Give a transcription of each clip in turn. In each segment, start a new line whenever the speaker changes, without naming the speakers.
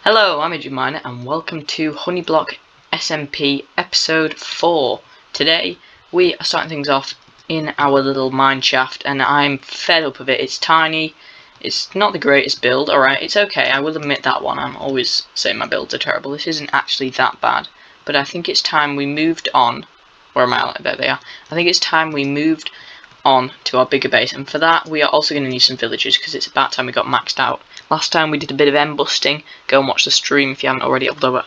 Hello, I'm Miner and welcome to Honeyblock SMP Episode 4. Today we are starting things off in our little mine shaft and I'm fed up of it. It's tiny, it's not the greatest build, alright, it's okay, I will admit that one. I'm always saying my builds are terrible. This isn't actually that bad, but I think it's time we moved on. Where am I? There they are. I think it's time we moved on to our bigger base, and for that we are also going to need some villagers because it's about time we got maxed out. Last time we did a bit of end busting. Go and watch the stream if you haven't already, although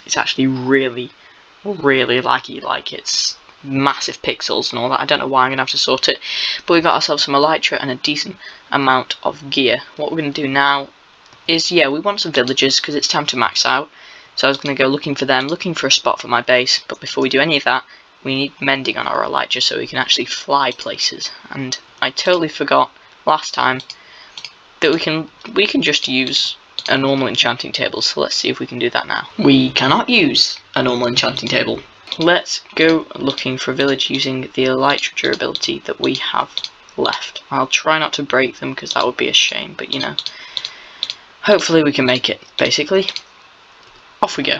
it's actually really laggy, it's massive pixels and all that. I don't know why I'm going to have to sort it, but we got ourselves some elytra and a decent amount of gear. What we're going to do now is, we want some villagers because it's time to max out. So I was going to go looking for them, looking for a spot for my base, but before we do any of that, we need mending on our elytra so we can actually fly places. And I totally forgot last time that we can just use a normal enchanting table, so let's see if we can do that now. We cannot use a normal enchanting table. Let's go looking for a village using the elytra durability that we have left. I'll try not to break them because that would be a shame, but you know, hopefully we can make it. Basically, off we go.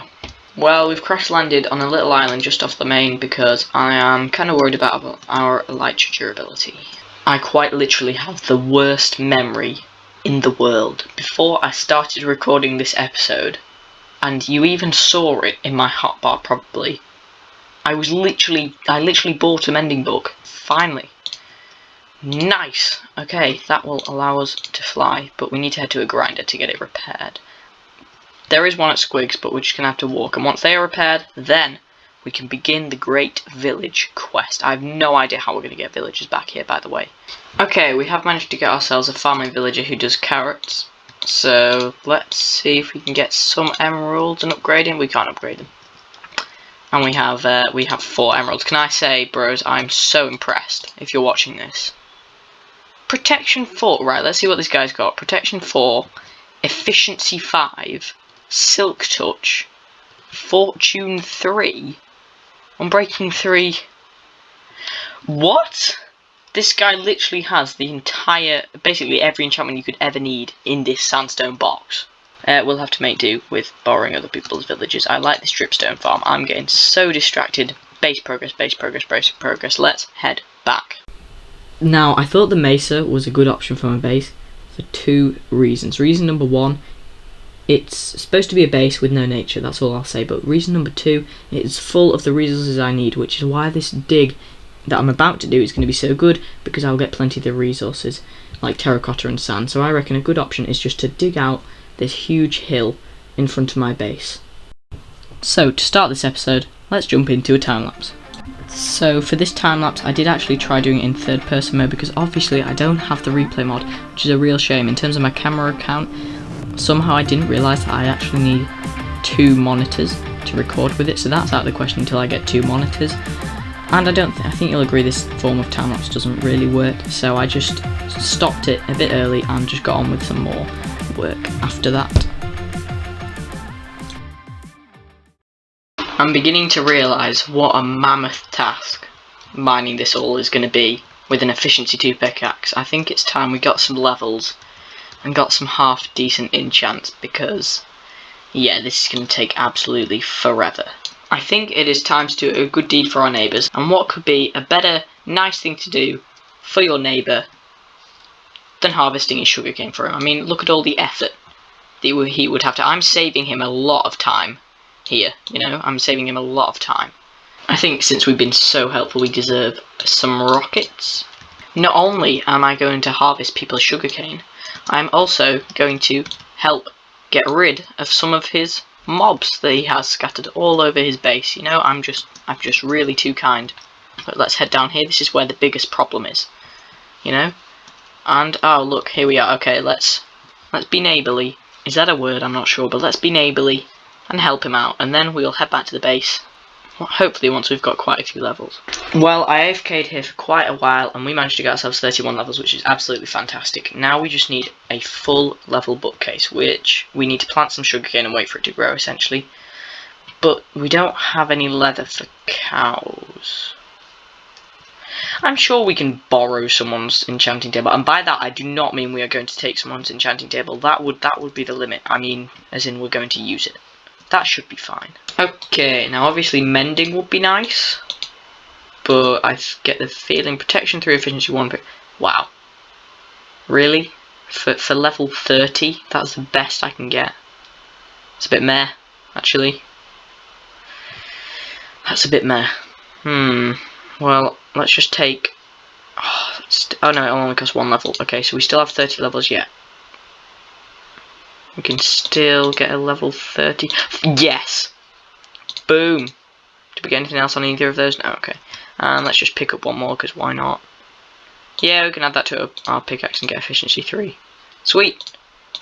Well, we've crash landed on a little island just off the main because I am kind of worried about our elytra durability. I quite literally have the worst memory in the world. Before I started recording this episode, and you even saw it in my hotbar probably, I literally bought a mending book. Finally. Nice. Okay, that will allow us to fly, but we need to head to a grinder to get it repaired. There is one at Squigs, but we're just going to have to walk, and once they are repaired, then we can begin the Great Village Quest. I have no idea how we're going to get villagers back here, by the way. Okay, we have managed to get ourselves a farming villager who does carrots, so let's see if we can get some emeralds and upgrade him. We can't upgrade them. And we have 4 emeralds. Can I say, bros, I'm so impressed if you're watching this. Protection 4, right, let's see what this guy's got. Protection 4, Efficiency 5, Silk Touch, Fortune 3, Unbreaking 3. What? This guy literally has the entire, basically every enchantment you could ever need in this sandstone box. We'll have to make do with borrowing other people's villages. I like this dripstone farm. I'm getting so distracted. Base progress, base progress, base progress. Let's head back. Now, I thought the mesa was a good option for my base for 2 reasons. Reason number 1, it's supposed to be a base with no nature, that's all I'll say, but reason number 2, it's full of the resources I need, which is why this dig that I'm about to do is going to be so good, because I'll get plenty of the resources, like terracotta and sand. So I reckon a good option is just to dig out this huge hill in front of my base. So to start this episode, let's jump into a time-lapse. So for this time-lapse, I did actually try doing it in third-person mode, because obviously I don't have the replay mod, which is a real shame. In terms of my camera account, somehow I didn't realise that I actually need 2 monitors to record with it, so that's out of the question until I get 2 monitors. And I think you'll agree this form of time-lapse doesn't really work, so I just stopped it a bit early and just got on with some more work after that. I'm beginning to realise what a mammoth task mining this all is going to be with an efficiency 2 pickaxe. I think it's time we got some levels and got some half decent enchants, because this is going to take absolutely forever. I think it is time to do a good deed for our neighbours, and what could be a better, nice thing to do for your neighbour than harvesting his sugarcane for him. I mean, look at all the effort that he would have to. I'm saving him a lot of time here, I'm saving him a lot of time. I think since we've been so helpful, we deserve some rockets. Not only am I going to harvest people's sugarcane, I'm also going to help get rid of some of his mobs that he has scattered all over his base. I'm just really too kind. But let's head down here. This is where the biggest problem is, And oh look, here we are. Okay, let's be neighbourly. Is that a word? I'm not sure, but let's be neighbourly and help him out, and then we'll head back to the base. Hopefully once we've got quite a few levels. Well, I AFK'd here for quite a while, and we managed to get ourselves 31 levels, which is absolutely fantastic. Now we just need a full level bookcase, which we need to plant some sugarcane and wait for it to grow, essentially. But we don't have any leather for cows. I'm sure we can borrow someone's enchanting table, and by that I do not mean we are going to take someone's enchanting table. That would be the limit. I mean, as in we're going to use it. That should be fine. Okay, now obviously mending would be nice, but I get the feeling protection 3, efficiency 1. Wow, really? For level 30, that's the best I can get. It's a bit meh, actually. That's a bit meh. Well, let's just take... Oh no, it only costs 1 level. Okay, so we still have 30 levels yet. We can still get a level 30. Yes! Boom! Did we get anything else on either of those? No, okay. And let's just pick up one more, because why not? Yeah, we can add that to our pickaxe and get efficiency 3. Sweet!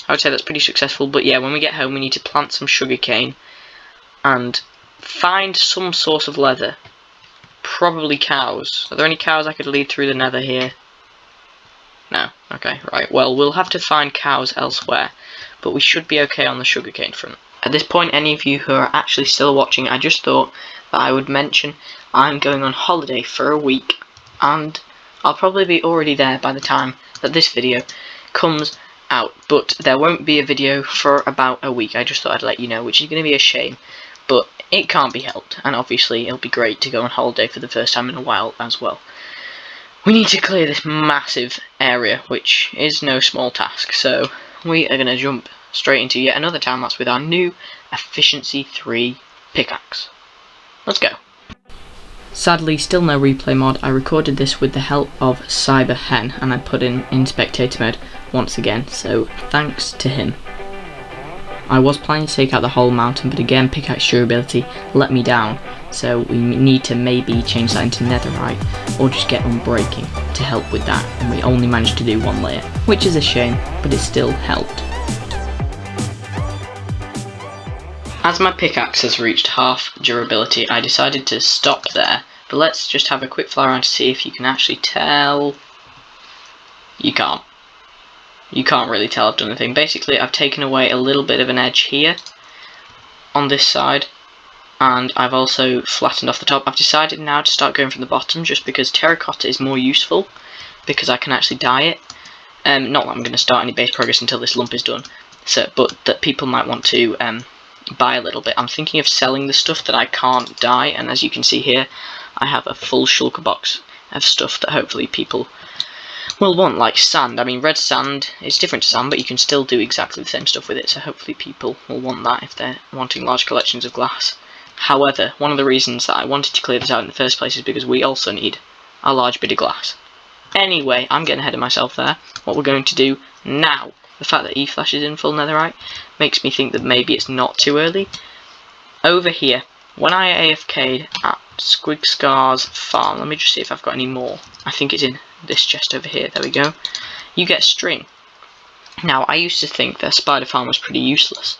I would say that's pretty successful, but yeah, when we get home we need to plant some sugarcane and find some source of leather. Probably cows. Are there any cows I could lead through the nether here? No. Okay, right. Well, we'll have to find cows elsewhere, but we should be okay on the sugarcane front. At this point, any of you who are actually still watching, I just thought that I would mention I'm going on holiday for a week, and I'll probably be already there by the time that this video comes out, but there won't be a video for about a week. I just thought I'd let you know, which is going to be a shame, but it can't be helped, and obviously it'll be great to go on holiday for the first time in a while as well. We need to clear this massive area, which is no small task, so we are going to jump straight into yet another time lapse with our new efficiency 3 pickaxe. Let's go. Sadly, still no replay mod. I recorded this with the help of CyberHen, and I put in spectator mode once again, so thanks to him. I was planning to take out the whole mountain, but again pickaxe durability let me down, so we need to maybe change that into netherite, or just get unbreaking to help with that, and we only managed to do 1 layer, which is a shame, but it still helped. As my pickaxe has reached half durability, I decided to stop there, but let's just have a quick fly around to see if you can actually tell. You can't. You can't really tell I've done anything. Basically, I've taken away a little bit of an edge here on this side, and I've also flattened off the top. I've decided now to start going from the bottom, just because terracotta is more useful, because I can actually dye it. Not that I'm going to start any base progress until this lump is done, but that people might want to buy a little bit. I'm thinking of selling the stuff that I can't dye, and as you can see here, I have a full shulker box of stuff that hopefully people will want, like sand. I mean, red sand is different to sand, but you can still do exactly the same stuff with it, so hopefully people will want that if they're wanting large collections of glass. However, one of the reasons that I wanted to clear this out in the first place is because we also need a large bit of glass. Anyway, I'm getting ahead of myself there. What we're going to do now, the fact that E-Flash is in full netherite makes me think that maybe it's not too early. Over here, when I AFK'd at Squigscar's farm, let me just see if I've got any more. I think it's in this chest over here, there we go. You get string. Now, I used to think that spider farm was pretty useless,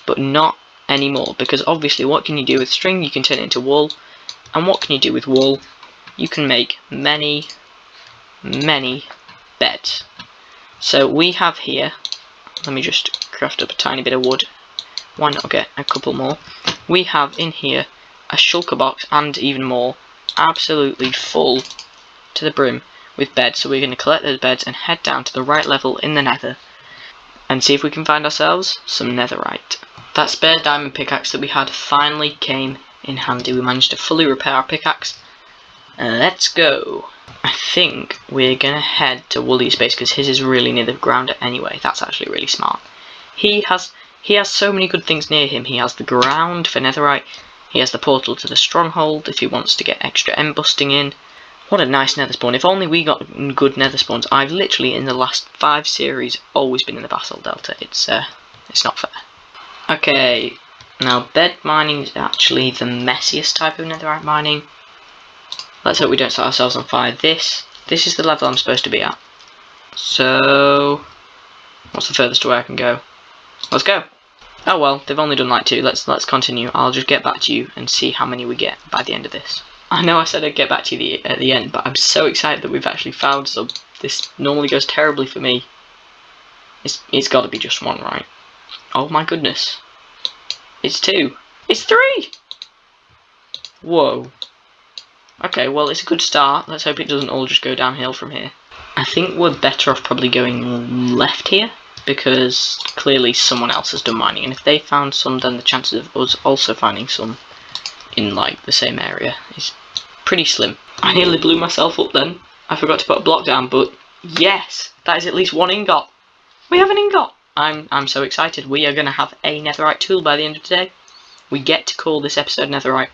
but not anymore, because obviously what can you do with string? You can turn it into wool, and what can you do with wool? You can make many beds. So we have here, let me just craft up a tiny bit of wood, why not get a couple more? We have in here a shulker box and even more, absolutely full to the brim with beds, so we're going to collect those beds and head down to the right level in the nether and see if we can find ourselves some netherite. That spare diamond pickaxe that we had finally came in handy. We managed to fully repair our pickaxe. Let's go. I think we're going to head to Woolly's base because his is really near the ground anyway. That's actually really smart. He has so many good things near him. He has the ground for netherite. He has the portal to the stronghold if he wants to get extra embusting in. What a nice nether spawn. If only we got good nether spawns. I've literally in the last 5 series always been in the basalt delta. It's not fair. Okay, now bed mining is actually the messiest type of netherite mining. Let's hope we don't set ourselves on fire. This is the level I'm supposed to be at. So, what's the furthest away I can go? Let's go. Oh well, they've only done like 2. Let's continue. I'll just get back to you and see how many we get by the end of this. I know I said I'd get back to you at the end, but I'm so excited that we've actually found some. This normally goes terribly for me. It's got to be just 1, right? Oh my goodness. It's 2. It's 3! Whoa. Okay, well, it's a good start. Let's hope it doesn't all just go downhill from here. I think we're better off probably going left here, because clearly someone else has done mining, and if they found some, then the chances of us also finding some in, like, the same area is pretty slim. I nearly blew myself up then. I forgot to put a block down, but yes, that is at least one ingot. We have an ingot. I'm so excited. We are going to have a netherite tool by the end of today. We get to call this episode Netherite.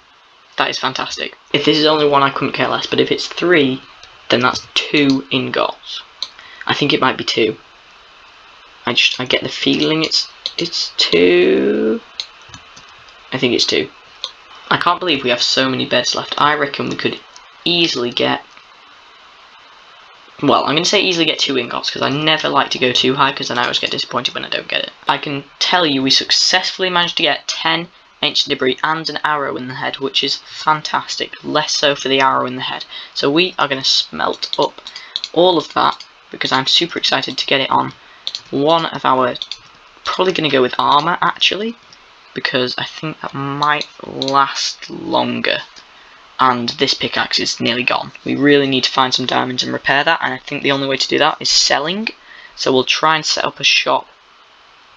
That is fantastic. If this is only one, I couldn't care less, but if it's 3, then that's 2 ingots. I think it might be 2. I get the feeling it's 2. I think it's 2. I can't believe we have so many beds left. I reckon we could easily get... Well, I'm going to say easily get 2 ingots, because I never like to go too high, because then I always get disappointed when I don't get it. I can tell you we successfully managed to get 10 ancient debris and an arrow in the head, which is fantastic. Less so for the arrow in the head. So we are going to smelt up all of that, because I'm super excited to get it on one of our... Probably going to go with armour, actually, because I think that might last longer. And this pickaxe is nearly gone. We really need to find some diamonds and repair that, and I think the only way to do that is selling. So we'll try and set up a shop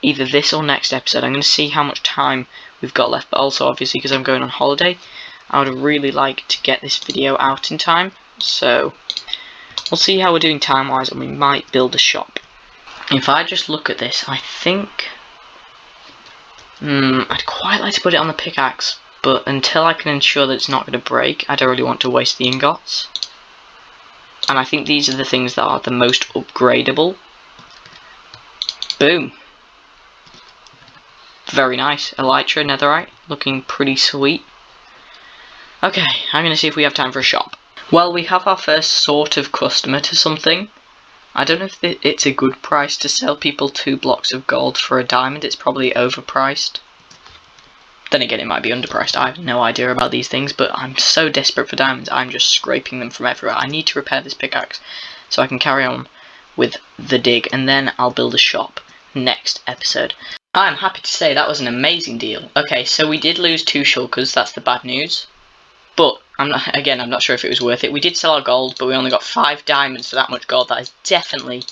either this or next episode. I'm going to see how much time we've got left, but also obviously because I'm going on holiday, I would really like to get this video out in time. So we'll see how we're doing time-wise, and we might build a shop. If I just look at this, I think I'd quite like to put it on the pickaxe. But until I can ensure that it's not going to break, I don't really want to waste the ingots. And I think these are the things that are the most upgradable. Boom. Very nice. Elytra, netherite, looking pretty sweet. Okay, I'm going to see if we have time for a shop. Well, we have our first sort of customer to something. I don't know if it's a good price to sell people 2 blocks of gold for a diamond. It's probably overpriced. Then again, it might be underpriced. I have no idea about these things, but I'm so desperate for diamonds, I'm just scraping them from everywhere. I need to repair this pickaxe so I can carry on with the dig, and then I'll build a shop next episode. I'm happy to say that was an amazing deal. Okay, so we did lose 2 shulkers, that's the bad news. But, I'm not sure if it was worth it. We did sell our gold, but we only got 5 diamonds for that much gold. That is definitely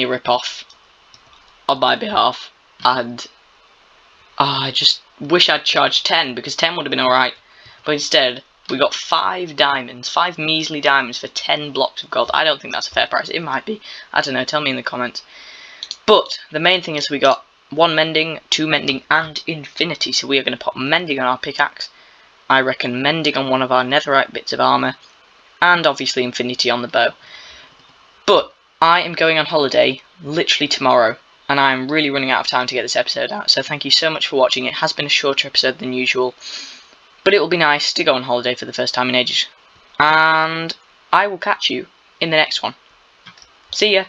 a rip-off on my behalf. And I just wish I'd charged 10, because 10 would have been alright. But instead, we got 5 diamonds, 5 measly diamonds for 10 blocks of gold. I don't think that's a fair price. It might be. I don't know, tell me in the comments. But the main thing is we got 1 mending, 2 mending, and infinity. So we are going to put mending on our pickaxe. I reckon mending on one of our netherite bits of armour. And obviously infinity on the bow. But I am going on holiday literally tomorrow. And I'm really running out of time to get this episode out, so thank you so much for watching. It has been a shorter episode than usual, but it will be nice to go on holiday for the first time in ages. And I will catch you in the next one. See ya!